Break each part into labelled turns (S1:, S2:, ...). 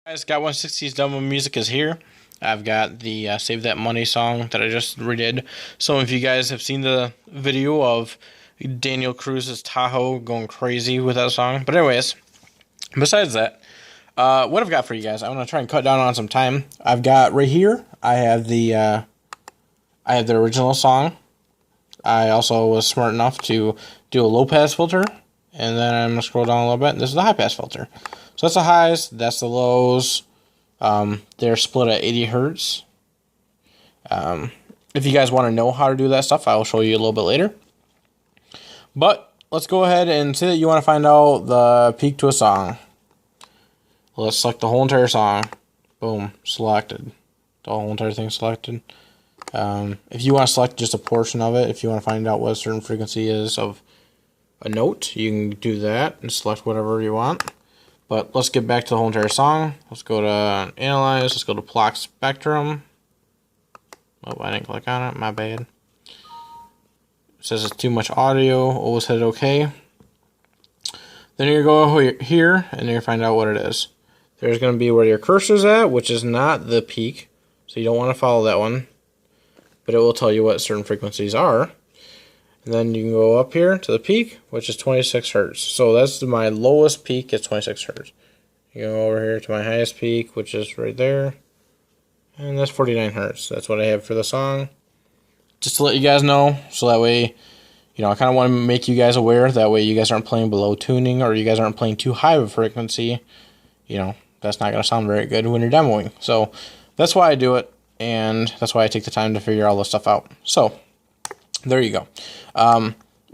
S1: Guys, Got160s Double Music is here. I've got the Save That Money song that I just redid. Some of you guys have seen the video of Daniel Cruz's Tahoe going crazy with that song. But anyways, besides that, what I've got for you guys, I'm going to try and cut down on some time. I've got right here, I have the original song. I also was smart enough to do a low pass filter. And then I'm going to scroll down a little bit. This is the high pass filter. So that's the highs, that's the lows. They're split at 80 hertz. If you guys want to know how to do that stuff, I will show you a little bit later. But let's go ahead and say that you want to find out the peak to a song. Let's select the whole entire song. Boom, selected. The whole entire thing selected. If you want to select just a portion of it, if you want to find out what a certain frequency is of a note, you can do that and select whatever you want. But let's get back to the whole entire song. Let's go to Analyze. Let's go to Block Spectrum. Oh, I didn't click on it. My bad. It says it's too much audio. Always hit OK. Then you go here, and you find out what it is. There's going to be where your cursor's at, which is not the peak. So you don't want to follow that one. But it will tell you what certain frequencies are. And then you can go up here to the peak, which is 26 hertz. So that's my lowest peak, it's 26 hertz. You go over here to my highest peak, which is right there. And that's 49 hertz. That's what I have for the song. Just to let you guys know, so that way, you know, I kind of want to make you guys aware. That way you guys aren't playing below tuning, or you guys aren't playing too high of a frequency. You know, that's not going to sound very good when you're demoing. So that's why I do it, and that's why I take the time to figure all this stuff out. So there you go.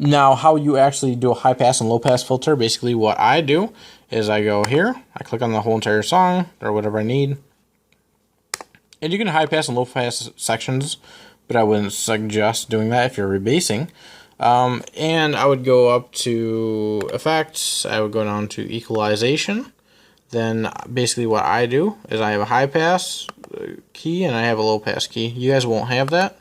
S1: Now, how you actually do a high pass and low pass filter, basically what I do is I go here, I click on the whole entire song, or whatever I need, and you can high pass and low pass sections, but I wouldn't suggest doing that if you're rebasing. And I would go up to Effects, I would go down to Equalization. Then basically what I do is I have a high pass key and I have a low pass key. You guys won't have that.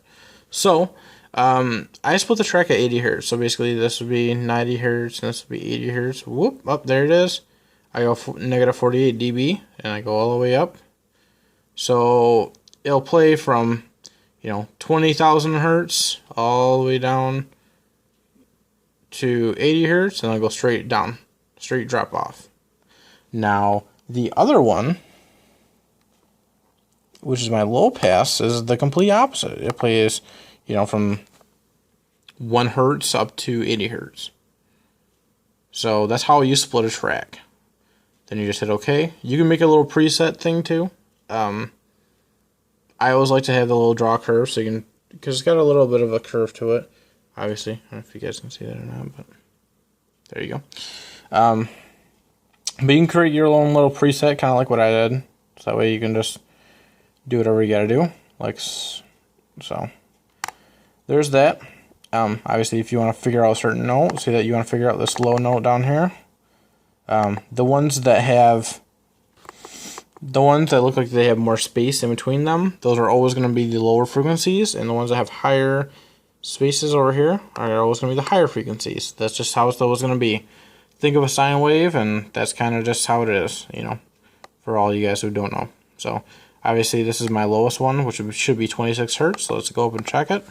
S1: So I split the track at 80 hertz. So basically this would be 90 hertz and this would be 80 hertz. Whoop, up there it is. I go negative 48 dB and I go all the way up. So it'll play from, you know, 20,000 hertz all the way down to 80 hertz, and I'll go straight down, straight drop off. Now the other one, which is my low pass, is the complete opposite. It plays, you know, from 1 hertz up to 80 hertz. So that's how you split a track. Then you just hit OK. You can make a little preset thing too. I always like to have the little draw curve, so you can, because it's got a little bit of a curve to it. Obviously, I don't know if you guys can see that or not, but there you go. But you can create your own little preset, kind of like what I did. So that way you can just do whatever you got to do, like so. There's that. Obviously, if you want to figure out a certain note, say that you want to figure out this low note down here. The ones that look like they have more space in between them, those are always going to be the lower frequencies, and the ones that have higher spaces over here are always going to be the higher frequencies. That's just how it's always going to be. Think of a sine wave, and that's kind of just how it is, you know, for all you guys who don't know. So obviously this is my lowest one, which should be 26 hertz. So let's go up and check it.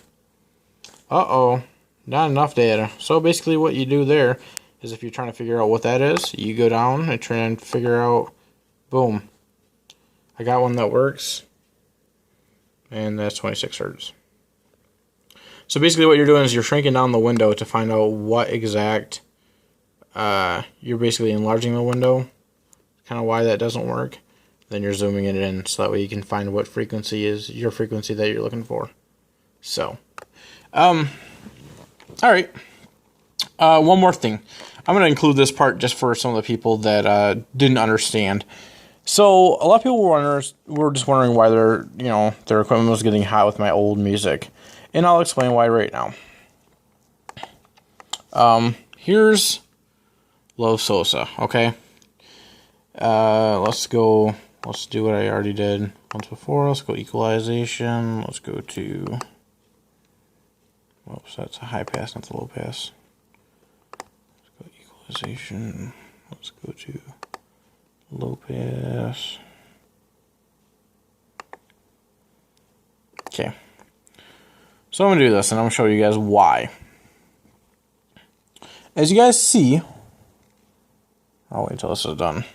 S1: Uh-oh, not enough data. So basically what you do there is, if you're trying to figure out what that is, you go down and try and figure out, boom, I got one that works, and that's 26 hertz. So basically what you're doing is you're shrinking down the window to find out what exact, you're basically enlarging the window, kind of why that doesn't work. Then you're zooming it in, so that way you can find what frequency is your frequency that you're looking for. So, alright, one more thing. I'm going to include this part just for some of the people that didn't understand. So a lot of people were just wondering why their equipment was getting hot with my old music. And I'll explain why right now. Here's Low Sosa, okay? Let's do what I already did once before. Let's go Equalization. Let's go to, whoops, that's a high pass, not the low pass. Let's go Equalization. Let's go to low pass. So I'm going to do this, and I'm going to show you guys why. As you guys see, I'll wait until this is done.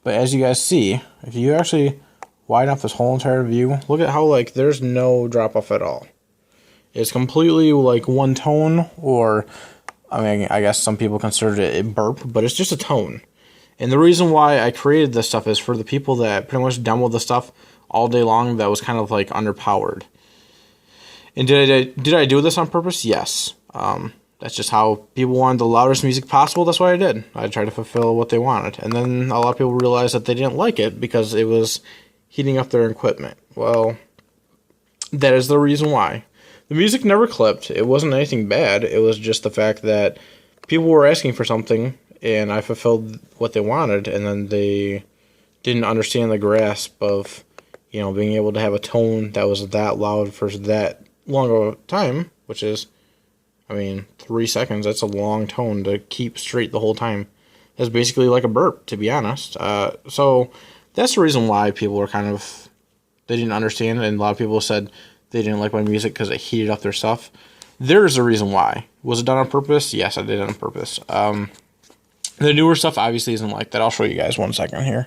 S1: But as you guys see, if you actually widen up this whole entire view, look at how, like, there's no drop off at all. It's completely, like, one tone, or, I mean, I guess some people consider it a burp, but it's just a tone. And the reason why I created this stuff is for the people that pretty much demoed the stuff all day long that was kind of, like, underpowered. And did I do this on purpose? Yes. That's just how people wanted the loudest music possible. That's what I did. I tried to fulfill what they wanted. And then a lot of people realized that they didn't like it because it was heating up their equipment. Well, that is the reason why. The music never clipped. It wasn't anything bad. It was just the fact that people were asking for something, and I fulfilled what they wanted, and then they didn't understand the grasp of, you know, being able to have a tone that was that loud for that long of a time, which is, I mean, 3 seconds, that's a long tone to keep straight the whole time. That's basically like a burp, to be honest. So that's the reason why people were kind of, they didn't understand, and a lot of people said they didn't like my music because it heated up their stuff. There's a reason why. Was it done on purpose? Yes, I did it on purpose. The newer stuff obviously isn't like that. I'll show you guys 1 second here.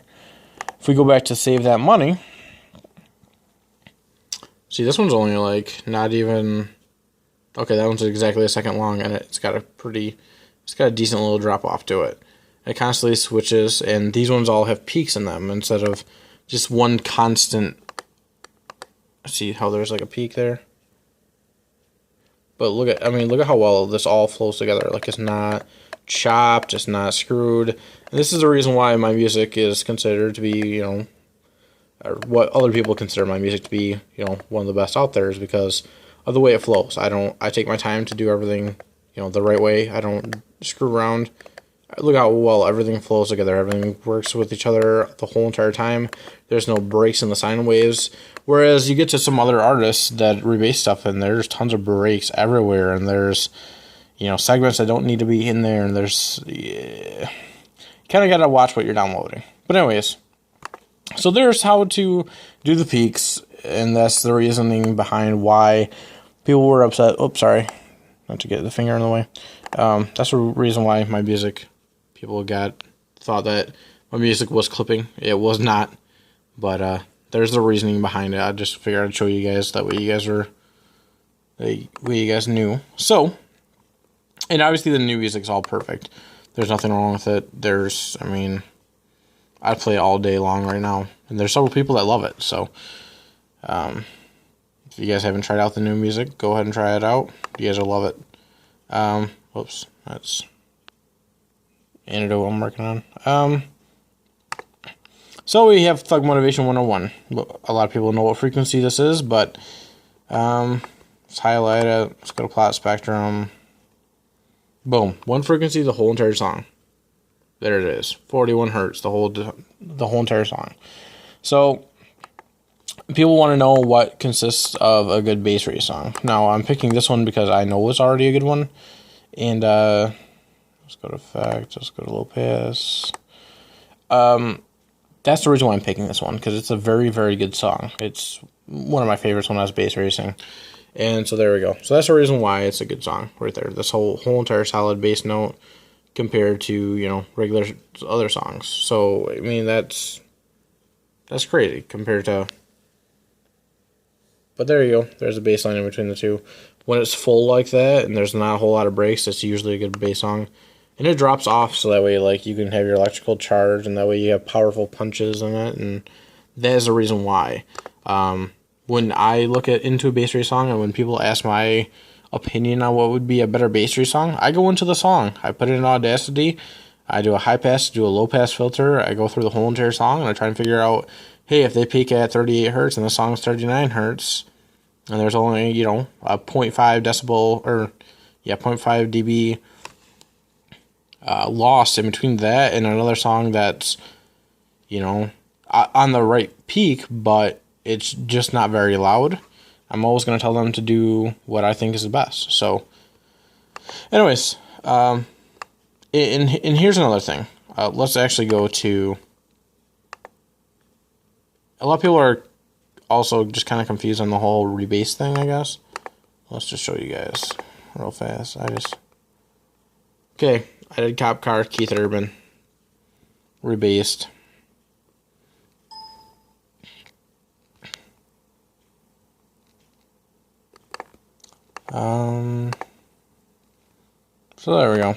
S1: If we go back to save that money, see, this one's only like not even, okay, that one's exactly a second long, and it's got a decent little drop off to it. It constantly switches, and these ones all have peaks in them instead of just one constant. See how there's like a peak there? But look at how well this all flows together. Like, it's not chopped, it's not screwed. And this is the reason why my music is considered to be, you know, or what other people consider my music to be, you know, one of the best out there, is because of the way it flows. I take my time to do everything, you know, the right way. I don't screw around. Look how well everything flows together. Everything works with each other the whole entire time. There's no breaks in the sine waves. Whereas you get to some other artists that rebase stuff, and there's tons of breaks everywhere, and there's, you know, segments that don't need to be in there, and there's, yeah, kind of got to watch what you're downloading. But anyways, so there's how to do the peaks, and that's the reasoning behind why people were upset. Oops, sorry, not to get the finger in the way. That's the reason why my music, people thought that my music was clipping. It was not, but there's the reasoning behind it. I just figured I'd show you guys that way you guys knew. So, and obviously the new music's all perfect. There's nothing wrong with it. I mean, I play it all day long right now, and there's several people that love it. So, if you guys haven't tried out the new music, go ahead and try it out. You guys will love it. Whoops, that's antidote I'm working on. So we have Thug Motivation 101. A lot of people know what frequency this is, but let's highlight it. Let's go to plot spectrum. Boom, one frequency, the whole entire song. There it is, 41 hertz, the whole entire song. So people want to know what consists of a good bass rate song. Now I'm picking this one because I know it's already a good one. And let's go to effects. Let's go to low pass. That's the reason why I'm picking this one, because it's a very, very good song. It's one of my favorites when I was bass racing. And so there we go. So that's the reason why it's a good song right there. This whole entire solid bass note compared to, you know, regular other songs. So, I mean, that's crazy compared to... But there you go. There's a bass line in between the two. When it's full like that and there's not a whole lot of breaks, it's usually a good bass song. And it drops off so that way, like, you can have your electrical charge, and that way you have powerful punches in it, and that is the reason why. When I look into a bass rate song, and when people ask my opinion on what would be a better bass rate song, I go into the song. I put it in Audacity. I do a high pass, do a low pass filter. I go through the whole entire song, and I try and figure out, hey, if they peak at 38 hertz and the song's 39 hertz, and there's only, you know, a 0.5 decibel, or, yeah, 0.5 dB lost in between that and another song that's, you know, on the right peak, but it's just not very loud, I'm always going to tell them to do what I think is the best. So, anyways, and here's another thing. Let's actually go to... A lot of people are also just kind of confused on the whole rebase thing, I guess. let's just show you guys real fast. Okay, I did Cop Car, Keith Urban, rebased. So there we go.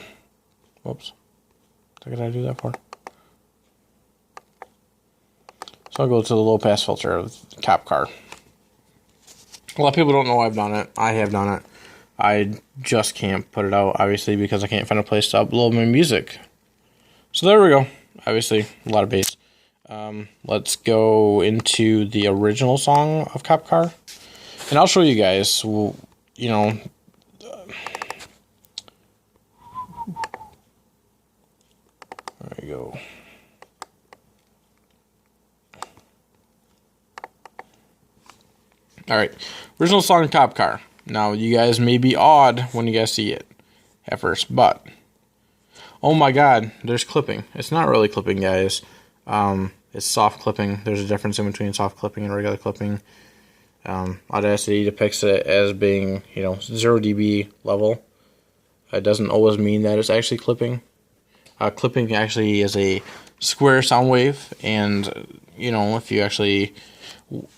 S1: Whoops. What did I do that for? So I'll go to the low pass filter of Cop Car. A lot of people don't know I've done it. I have done it. I just can't put it out, obviously, because I can't find a place to upload my music. So there we go. Obviously, a lot of bass. Let's go into the original song of Cop Car. And I'll show you guys, you know, there we go. Alright, original song Cop Car. Now, you guys may be awed when you guys see it at first, but oh my god, there's clipping. It's not really clipping, guys. It's soft clipping. There's a difference in between soft clipping and regular clipping. Audacity depicts it as being, 0 dB level. It doesn't always mean that it's actually clipping. Clipping actually is a square sound wave, and, if you actually,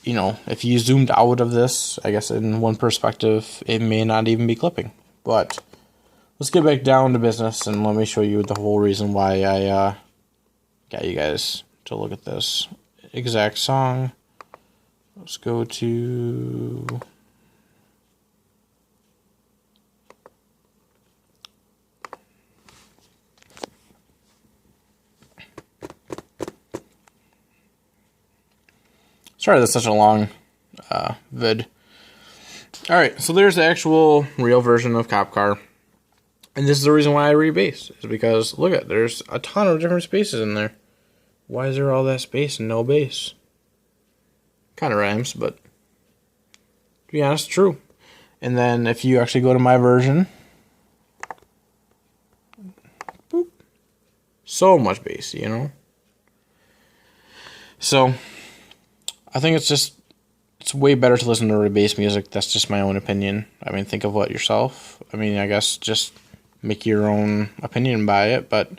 S1: if you zoomed out of this, I guess in one perspective, it may not even be clipping. But let's get back down to business, and let me show you the whole reason why I got you guys to look at this exact song. Let's go to... Sorry that's such a long vid. Alright, so there's the actual real version of Cop Car. And this is the reason why I rebase. Is because, look at, there's a ton of different spaces in there. Why is there all that space and no bass? Kind of rhymes, but to be honest, true. And then if you actually go to my version, boop, so much bass, So, I think it's way better to listen to bass music. That's just my own opinion. I mean, think of what yourself. I mean, I guess just make your own opinion by it, but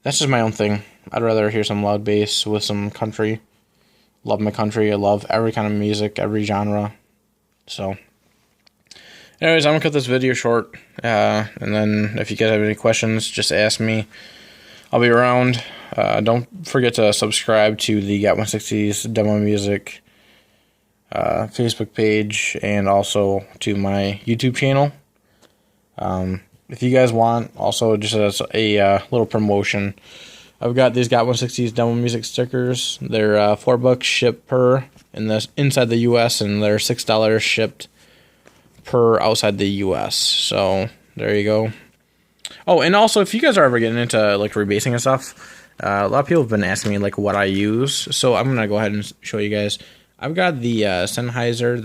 S1: that's just my own thing. I'd rather hear some loud bass with some country. Love my country. I love every kind of music, every genre. So, anyways, I'm going to cut this video short. And then if you guys have any questions, just ask me. I'll be around. Don't forget to subscribe to the Got160s Demo Music Facebook page and also to my YouTube channel. If you guys want, also just as a little promotion, I've got these Got160s Demo Music stickers. They're $4 shipped per inside the U.S. and they're $6 shipped per outside the U.S. So there you go. Oh, and also if you guys are ever getting into like rebasing and stuff, a lot of people have been asking me like what I use. So I'm gonna go ahead and show you guys. I've got the Sennheiser,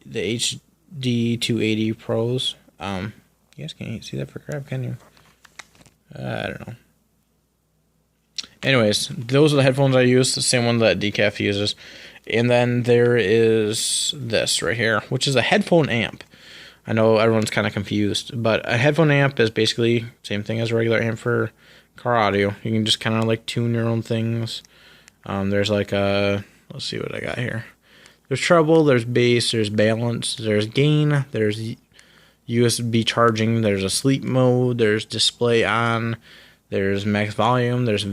S1: the HD 280 Pros. You guys can't see that for crap, can you? I don't know. Anyways, those are the headphones I use, the same one that Decaf uses. And then there is this right here, which is a headphone amp. I know everyone's kind of confused, but a headphone amp is basically the same thing as a regular amp for car audio. You can just kind of like tune your own things. There's like a, let's see what I got here. There's treble, there's bass, there's balance, there's gain, there's USB charging, there's a sleep mode, there's display on, there's max volume, there's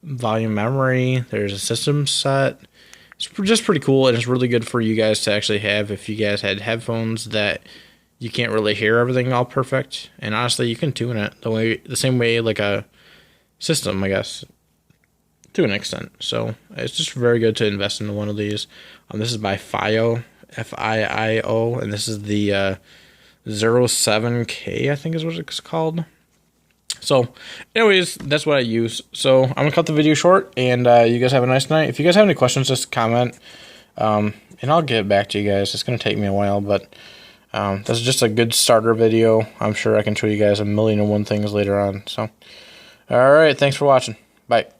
S1: volume memory, there's a system set. It's just pretty cool, and it's really good for you guys to actually have if you guys had headphones that you can't really hear everything all perfect. And honestly, you can tune it the same way like a system, I guess, to an extent. So it's just very good to invest into one of these. This is by FIO, F-I-I-O, and this is the 07K, I think is what it's called. So, anyways, that's what I use. So, I'm going to cut the video short, and you guys have a nice night. If you guys have any questions, just comment, and I'll get back to you guys. It's going to take me a while, but this is just a good starter video. I'm sure I can show you guys a million and one things later on. So, alright, thanks for watching. Bye.